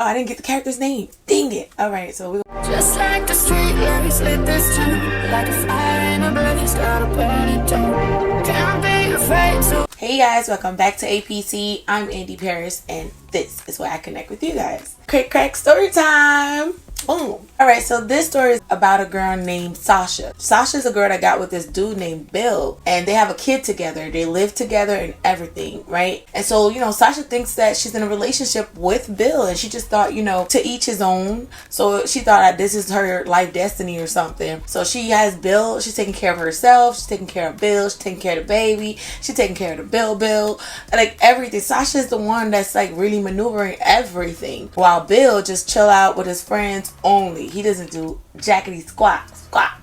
Oh, I didn't get the character's name. Dang it. All right, so we just like the street lights lit this town, like a fire in a blaze, gotta burn it down. Can't be afraid to. Hey guys, welcome back to APC. I'm andeeparis, and this is where I connect with you guys. Crick Crack Storytime. Boom. Alright, so this story is about a girl named Sasha. Sasha's a girl that got with this dude named Bill, and they have a kid together. They live together and everything, right? And so, you know, Sasha thinks that she's in a relationship with Bill, and she just thought, you know, to each his own. So she thought that this is her life destiny or something. So she has Bill. She's taking care of herself. She's taking care of Bill. She's taking care of the baby. She's taking care of the Bill. Like everything. Sasha's the one that's like really maneuvering everything, while Bill just chill out with his friends only. He doesn't do jackety squat,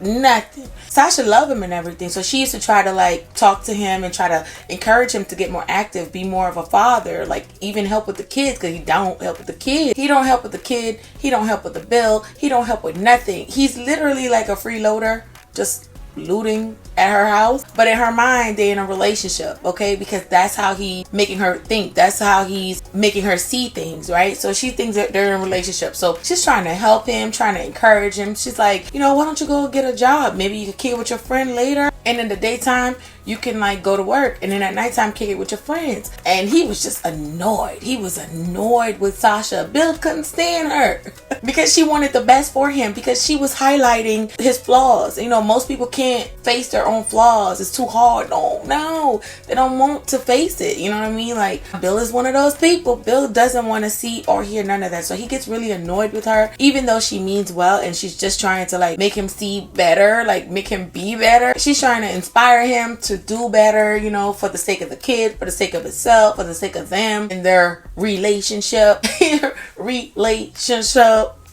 nothing. Sasha love him and everything, so she used to try to like talk to him and try to encourage him to get more active, be more of a father, like even help with the kids, because he don't help with the kid. He don't help with the kid. He don't help with the bill. He don't help with nothing. He's literally like a freeloader, just looting at her house, but in her mind they in a relationship, okay? Because that's how he making her think, that's how he's making her see things, right? So she thinks that they're in a relationship, so she's trying to help him, trying to encourage him. She's like, you know, why don't you go get a job? Maybe you can kick it with your friend later, and in the daytime you can like go to work, and then at nighttime kick it with your friends. And he was just annoyed. He was annoyed with Sasha. Bill couldn't stand her because she wanted the best for him, because she was highlighting his flaws. You know, most people can't face their own flaws. It's too hard. No, they don't want to face it. You know what I mean? Like, Bill is one of those people. Bill doesn't want to see or hear none of that, so he gets really annoyed with her, even though she means well and she's just trying to like make him see better, like make him be better. She's trying to inspire him to do better, you know, for the sake of the kid, for the sake of himself, for the sake of them and their relationship.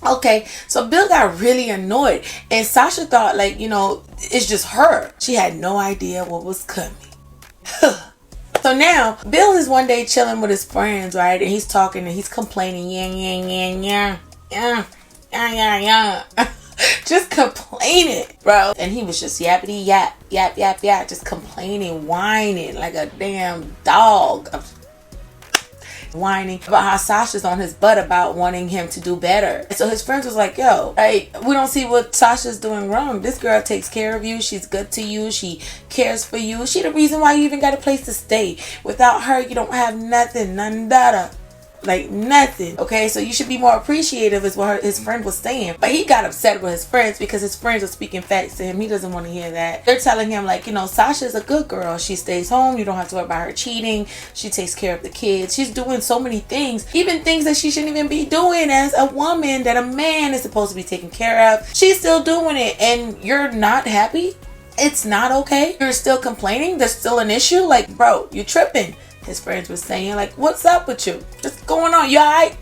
Okay, so Bill got really annoyed, and Sasha thought, like, you know, it's just her. She had no idea what was coming. So now Bill is one day chilling with his friends, right? And he's talking and he's complaining, yeah. Just complaining, bro. And he was just yappity yap, just complaining, whining like a damn dog. Whining about how Sasha's on his butt about wanting him to do better. And so his friends was like, yo, like, we don't see what Sasha's doing wrong. This girl takes care of you. She's good to you. She cares for you. She the reason why you even got a place to stay. Without her, you don't have nothing. Nada. Like nothing. Okay, so you should be more appreciative, is what his friend was saying. But he got upset with his friends because his friends were speaking facts to him. He doesn't want to hear that. They're telling him, like, you know, Sasha's a good girl. She stays home. You don't have to worry about her cheating. She takes care of the kids. She's doing so many things, even things that she shouldn't even be doing as a woman, that a man is supposed to be taking care of. She's still doing it, and you're not happy. It's not okay. You're still complaining. There's still an issue. Like, bro, you're tripping. His friends were saying, like, what's up with you? What's going on? You alright?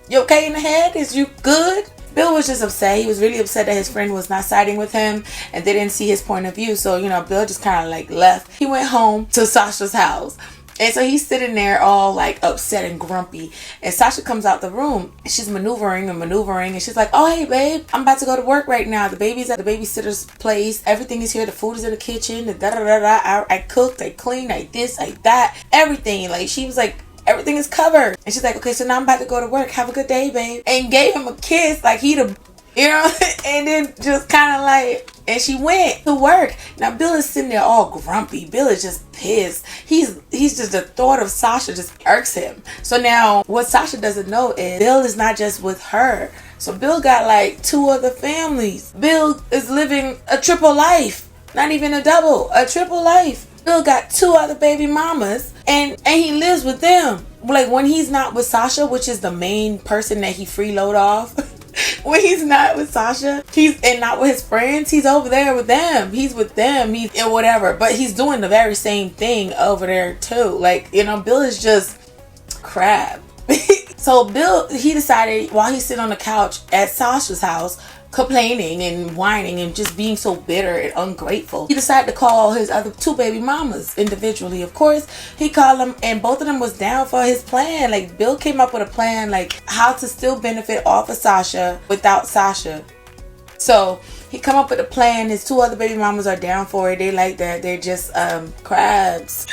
You okay in the head? Is you good? Bill was just upset. He was really upset that his friend was not siding with him and they didn't see his point of view. So, you know, Bill just kind of like left. He went home to Sasha's house. And so he's sitting there all like upset and grumpy. And Sasha comes out the room. And she's maneuvering. And she's like, oh, hey, babe, I'm about to go to work right now. The baby's at the babysitter's place. Everything is here. The food is in the kitchen. I cooked. I cleaned. I this, I that. Everything. Like, she was like, everything is covered. And she's like, okay, so now I'm about to go to work. Have a good day, babe. And gave him a kiss like he the, you know, and then just kind of like, and she went to work. Now Bill is sitting there all grumpy. Bill is just pissed. He's just, the thought of Sasha just irks him. So now what Sasha doesn't know is Bill is not just with her. So Bill got like 2 other families. Bill is living a triple life. Not even a double, a triple life. Bill got 2 other baby mamas, and he lives with them. Like, when he's not with Sasha, which is the main person that he freeload off, when he's not with Sasha, and not with his friends, he's over there with them. He's with them. He's in whatever, but he's doing the very same thing over there too. Like, you know, Bill is just crap. So Bill, he decided while he's sitting on the couch at Sasha's house, complaining and whining and just being so bitter and ungrateful, he decided to call his other 2 baby mamas individually. Of course, he called them, and both of them was down for his plan. Like, Bill came up with a plan, like how to still benefit off of Sasha without Sasha. So he come up with a plan. His 2 other baby mamas are down for it. They like that. They're just crabs.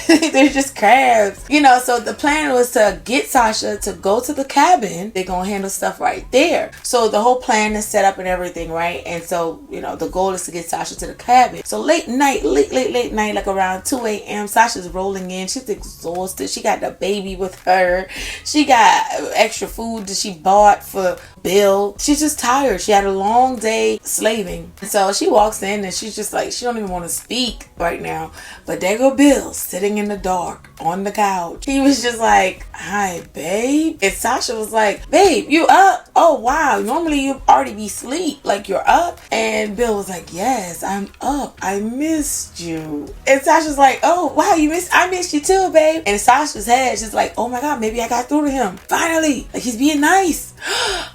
They're just crabs. You know, so the plan was to get Sasha to go to the cabin. They're gonna handle stuff right there. So the whole plan is set up and everything, right? And so, you know, the goal is to get Sasha to the cabin. So late night, like around 2 a.m., Sasha's rolling in. She's exhausted. She got the baby with her. She got extra food that she bought for Bill. She's just tired. She had a long day slaving. So she walks in and she's just like, she don't even want to speak right now. But there go Bill sitting in the dark on the couch. He was just like, hi, babe. And Sasha was like, babe, you up? Oh, wow. Normally you'd already be asleep. Like, you're up? And Bill was like, yes, I'm up. I missed you. And Sasha's like, oh, wow, I missed you too, babe. And Sasha's head, she's like, oh my God, maybe I got through to him. Finally. Like, he's being nice.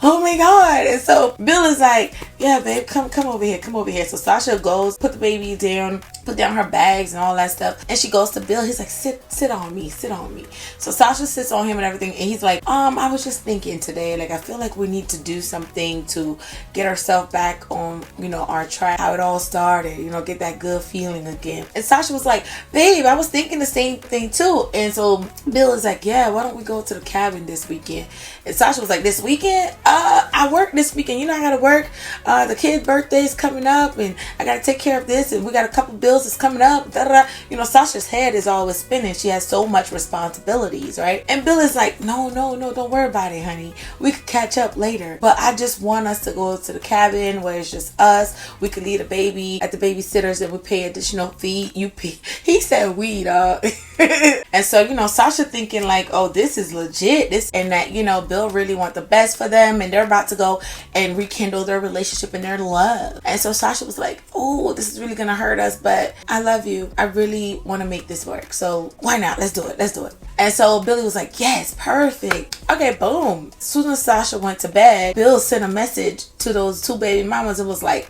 Oh my God. And so Bill is like, yeah, babe, come over here. So Sasha goes, put the baby down, put down her bags and all that stuff. And she goes to Bill. He's like, sit on me. So Sasha sits on him and everything. And he's like, I was just thinking today, like, I feel like we need to do something to get ourselves back on, you know, our track, how it all started, you know, get that good feeling again. And Sasha was like, babe, I was thinking the same thing too. And so Bill is like, yeah, why don't we go to the cabin this weekend? And Sasha was like, this weekend? I work this weekend. You know, I gotta work. The kid's birthday is coming up and I gotta take care of this and we got a couple bills that's coming up. You know, Sasha's head is always spinning. She has so much responsibilities, right? And Bill is like, no, don't worry about it, honey. We could catch up later. But I just want us to go to the cabin where it's just us. We could leave the baby at the babysitter's and we pay additional fee. You pay. He said we, dog. And so, you know, Sasha thinking like, oh, this is legit. And that, you know, Bill really want the best for them and they're about to go and rekindle their relationship and their love. And so Sasha was like, oh, this is really gonna hurt us, but I love you. I really want to make this work. So why not? Let's do it. And so Billy was like, yes, perfect. Okay, boom. As soon as Sasha went to bed, Bill sent a message to those 2 baby mamas and was like,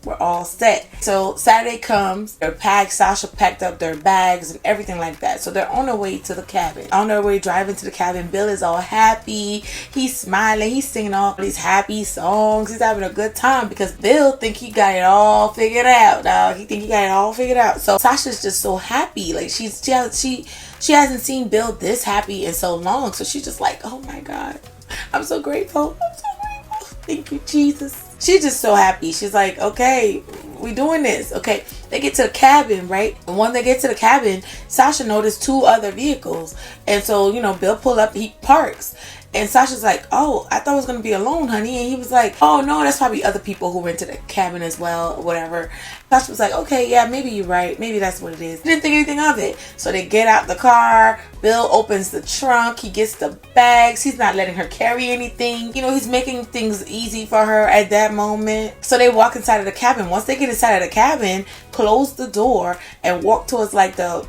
we're all set. So Saturday comes, they're packed. Sasha packed up their bags and everything like that. So they're on their way to the cabin. On their way driving to the cabin, Bill is all happy. He's smiling. He's singing all these happy songs. He's having a good time because Bill think he got it all figured out, dog. He think he got it all figured out. So Sasha's just so happy. Like she hasn't seen Bill this happy in so long. So she's just like, oh my God, I'm so grateful. Thank you, Jesus. She's just so happy. She's like, okay, we doing this. Okay, they get to the cabin, right? And when they get to the cabin, Sasha noticed 2 other vehicles. And so, you know, Bill pull up, he parks. And Sasha's like, oh, I thought I was going to be alone, honey. And he was like, oh, no, that's probably other people who went to the cabin as well, or whatever. Sasha was like, okay, yeah, maybe you're right. Maybe that's what it is. Didn't think anything of it. So they get out the car. Bill opens the trunk. He gets the bags. He's not letting her carry anything. You know, he's making things easy for her at that moment. So they walk inside of the cabin. Once they get inside of the cabin, close the door and walk towards like the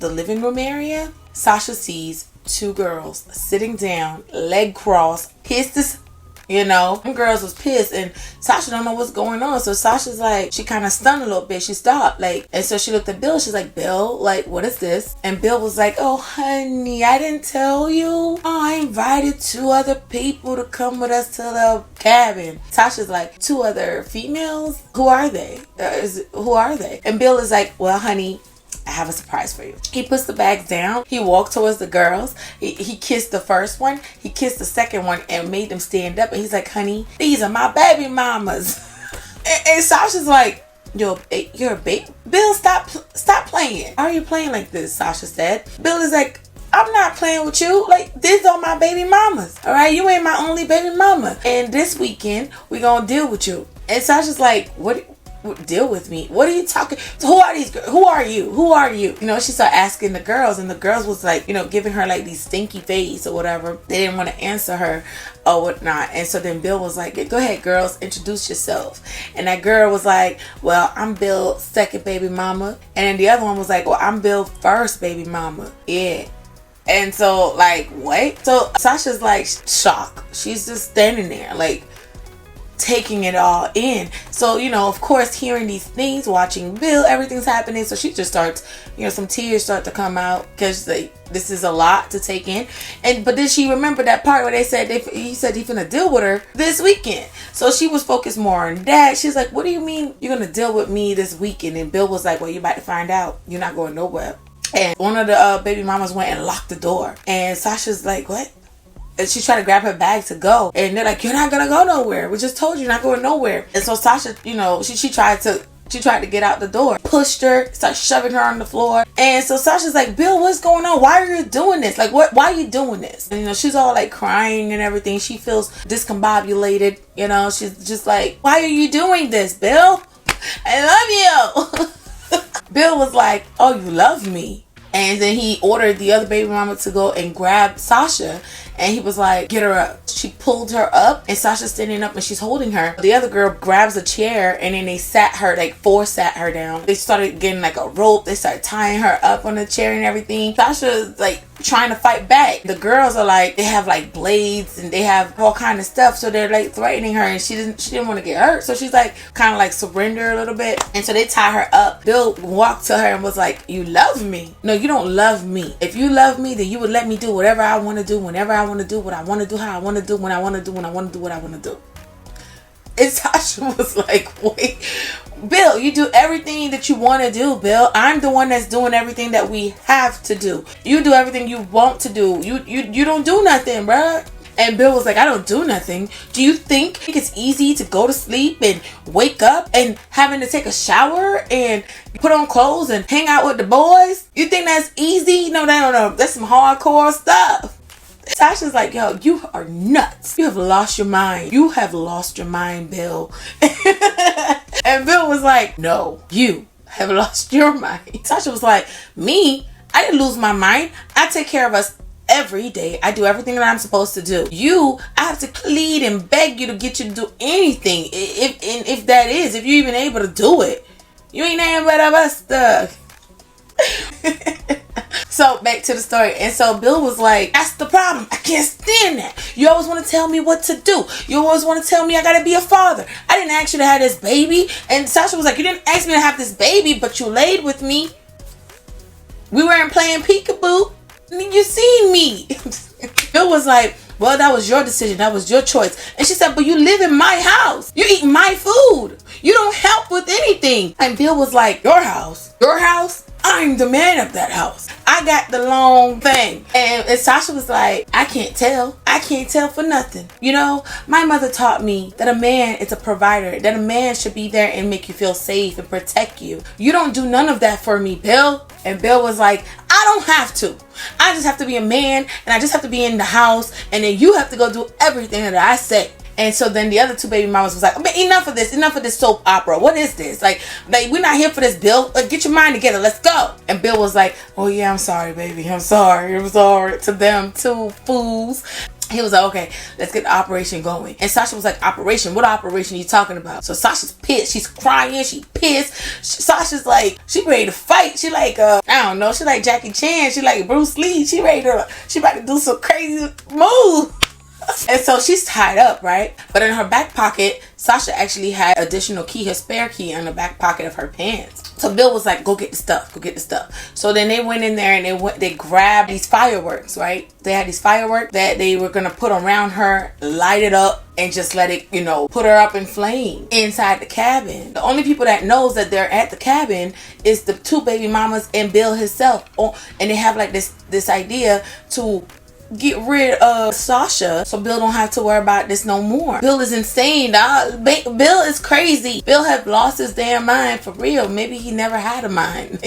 living room area, Sasha sees 2 girls sitting down, leg crossed, pissed. You know, them girls was pissed and Sasha don't know what's going on. So Sasha's like, she kind of stunned a little bit. She stopped, like, and so she looked at Bill. She's like, Bill, like, what is this? And Bill was like, oh, honey, I didn't tell you. Oh, I invited 2 other people to come with us to the cabin. Sasha's like, 2 other females? Who are they? Who are they? And Bill is like, well, honey, I have a surprise for you. He puts the bags down. He walked towards the girls. He kissed the first one. He kissed the second one and made them stand up. And he's like, honey, these are my baby mamas. and Sasha's like, you're a baby. Bill, stop playing. Why are you playing like this? Sasha said. Bill is like, I'm not playing with you. Like, these are my baby mamas. All right, you ain't my only baby mama. And this weekend, we gonna deal with you. And Sasha's like, what? Deal with me? What are you talking? So who are these girls? Who are you? You know, she started asking the girls, and the girls was like, you know, giving her like these stinky face or whatever. They didn't want to answer her or whatnot. And so then Bill was like, go ahead, girls, introduce yourself. And that girl was like, well, I'm Bill's second baby mama. And then the other one was like, well, I'm Bill's first baby mama. Yeah. And so, like, what? So Sasha's like shocked. She's just standing there like, taking it all in. So, you know, of course, hearing these things, watching Bill, everything's happening. So she just starts, you know, some tears start to come out because this is a lot to take in. But then she remembered that part where they said he said he's gonna deal with her this weekend. So she was focused more on that. She's like, what do you mean you're gonna deal with me this weekend? And Bill was like, well, you're about to find out. You're not going nowhere. And one of the baby mamas went and locked the door. And Sasha's like, what? And she tried to grab her bag to go. And they're like, you're not going to go nowhere. We just told you you're not going nowhere. And so Sasha, you know, she tried to get out the door. Pushed her, started shoving her on the floor. And so Sasha's like, Bill, what's going on? Why are you doing this? Like, why are you doing this? And, you know, she's all like crying and everything. She feels discombobulated. You know, she's just like, why are you doing this, Bill? I love you. Bill was like, oh, you love me. And then he ordered the other baby mama to go and grab Sasha. And he was like, get her up. She pulled her up and Sasha's standing up and she's holding her. The other girl grabs a chair and then they sat her down. They started getting like a rope. They started tying her up on the chair and everything. Sasha's like trying to fight back. The girls are like, they have like blades and they have all kind of stuff. So they're like threatening her and she didn't want to get hurt. So she's like kind of like surrender a little bit. And so they tie her up. Bill walked to her and was like, you love me? No, you don't love me. If you love me, then you would let me do whatever I want to do, whenever I want to do, what I want to do, how I want to do, when I want to do, when I want to do what I want to do. And Sasha was like, wait, Bill, you do everything that you want to do, Bill. I'm the one that's doing everything that we have to do. You do everything you want to do. You don't do nothing, bruh. And Bill was like, I don't do nothing. Do you think it's easy to go to sleep and wake up and having to take a shower and put on clothes and hang out with the boys? You think that's easy? No. That's some hardcore stuff. Sasha's like, yo, you are nuts. You have lost your mind. You have lost your mind, Bill. And Bill was like, no, you have lost your mind. Sasha was like, me? I didn't lose my mind. I take care of us every day. I do everything that I'm supposed to do. You, I have to plead and beg you to get you to do anything. If you're even able to do it. You ain't able to bust stuck. So back to the story. And so Bill was like, that's the problem. I can't stand that. You always want to tell me what to do. You always want to tell me I gotta be a father. I didn't ask you to have this baby. And Sasha was like, you didn't ask me to have this baby, but you laid with me. We weren't playing peekaboo. You seen me. Bill was like, well, that was your decision. That was your choice. And she said, but you live in my house. You eat my food. You don't help with anything. And Bill was like, your house? Your house? I'm the man of that house. I got the long thing. And Sasha was like, I can't tell. I can't tell for nothing. You know, my mother taught me that a man is a provider, that a man should be there and make you feel safe and protect you. You don't do none of that for me, Bill. And Bill was like, I don't have to. I just have to be a man and I just have to be in the house and then you have to go do everything that I say. And so then the other two baby mamas was like, enough of this soap opera. What is this? Like we're not here for this, Bill. Get your mind together. Let's go. And Bill was like, oh yeah, I'm sorry, baby. I'm sorry to them two fools. He was like, okay, let's get the operation going. And Sasha was like, operation? What operation are you talking about? So Sasha's pissed. She's crying. She pissed. Sasha's like, she ready to fight. She like, I don't know. She like Jackie Chan. She like Bruce Lee. She about to do some crazy move. And so she's tied up, right? But in her back pocket, Sasha actually had additional key, her spare key, in the back pocket of her pants. So Bill was like, go get the stuff. So then they went in there and they grabbed these fireworks, right? They had these fireworks that they were going to put around her, light it up, and just let it, put her up in flame inside the cabin. The only people that knows that they're at the cabin is the two baby mamas and Bill himself. And they have like this idea to get rid of Sasha so Bill don't have to worry about this no more. Bill is insane, dog. Bill is crazy. Bill have lost his damn mind for real. Maybe he never had a mind.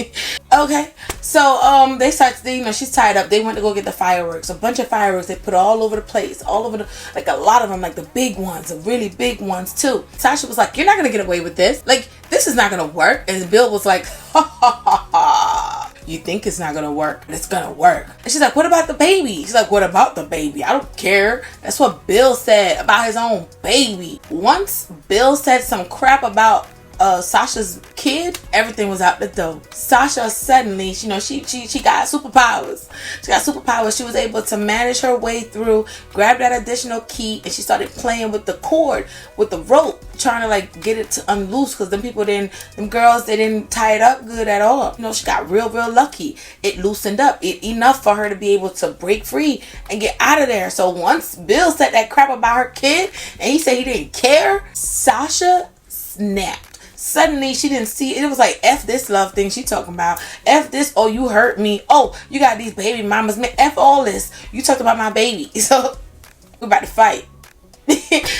Okay, so they start, she's tied up. They went to go get the fireworks, a bunch of fireworks. They put all over the place, all over like a lot of them, like the big ones, the really big ones too. Sasha was like, you're not gonna get away with this. Like, this is not gonna work. And Bill was like, ha ha ha ha. You think it's not gonna work, but it's gonna work. And she's like, what about the baby? She's like, what about the baby? I don't care. That's what Bill said about his own baby. Once Bill said some crap about Sasha's kid, everything was out the door. Sasha suddenly, you know, she got superpowers. She got superpowers. She was able to manage her way through, grab that additional key, and she started playing with the cord, with the rope, trying to like get it to unloose, because them girls, they didn't tie it up good at all. You know, she got real lucky. It loosened up enough for her to be able to break free and get out of there. So once Bill said that crap about her kid and he said he didn't care, Sasha snapped. Suddenly she didn't see it. It was like, F this love thing she talking about. F this, oh, you hurt me. Oh, you got these baby mamas. Man, F all this. You talked about my baby. So we're about to fight.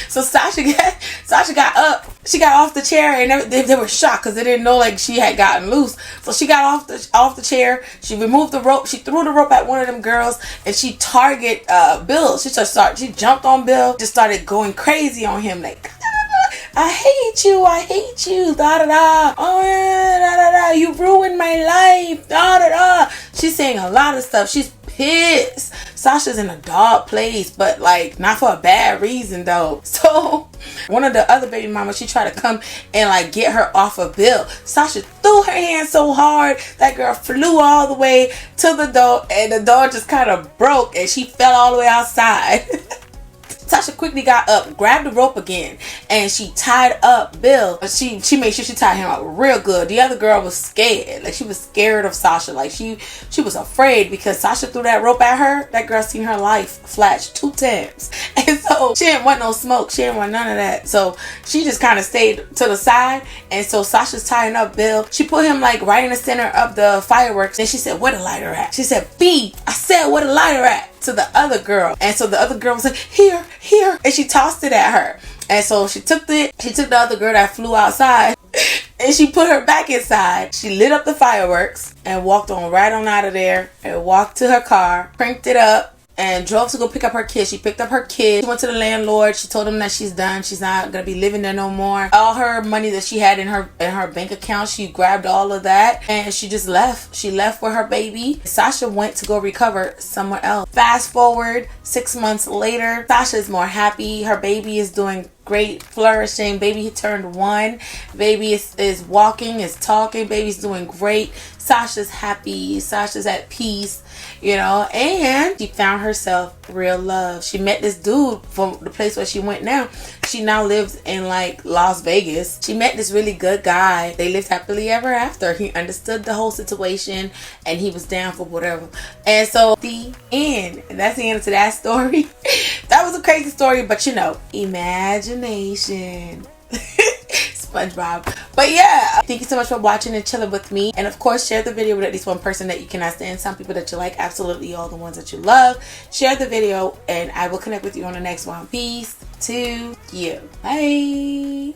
So Sasha got up. She got off the chair, and they were shocked because they didn't know like she had gotten loose. So she got off the chair. She removed the rope. She threw the rope at one of them girls, and she targeted Bill. She jumped on Bill, just started going crazy on him like, I hate you, da da da, oh yeah, da da da, you ruined my life, da da da. She's saying a lot of stuff. She's pissed. Sasha's in a dark place, but like not for a bad reason though. So one of the other baby mamas, she tried to come and like get her off of Bill. Sasha threw her hand so hard that girl flew all the way to the door, and the door just kind of broke and she fell all the way outside. Sasha quickly got up, grabbed the rope again, and she tied up Bill. She made sure she tied him up real good. The other girl was scared. Like, she was scared of Sasha. Like, she was afraid because Sasha threw that rope at her. That girl seen her life flash 2 times. And so she didn't want no smoke. She didn't want none of that. So she just kind of stayed to the side. And so Sasha's tying up Bill. She put him like right in the center of the fireworks. And she said, where the lighter at? She said, B, I said, where the lighter at? To the other girl. And so the other girl was like, here, and she tossed it at her. And so she took the other girl that flew outside and she put her back inside. She lit up the fireworks and walked on right on out of there and walked to her car, cranked it up, and drove to go pick up her kid. She picked up her kid. She went to the landlord. She told him that she's done. She's not gonna be living there no more. All her money that she had in her bank account, she grabbed all of that and she just left. She left with her baby. Sasha went to go recover somewhere else. Fast forward 6 months later, Sasha is more happy. Her baby is doing great, flourishing. Baby turned 1. Baby is walking, is talking. Baby's doing great. Sasha's happy. Sasha's at peace, you know, and she found herself real love. She met this dude from the place where she went now. She now lives in like Las Vegas. She met this really good guy. They lived happily ever after. He understood the whole situation and he was down for whatever. And so the end. And that's the end to that story. That was a crazy story, but you know, imagination. SpongeBob. But yeah, thank you so much for watching and chilling with me. And of course, share the video with at least one person that you cannot stand. Some people that you like, absolutely all the ones that you love. Share the video and I will connect with you on the next one. Peace to you. Bye.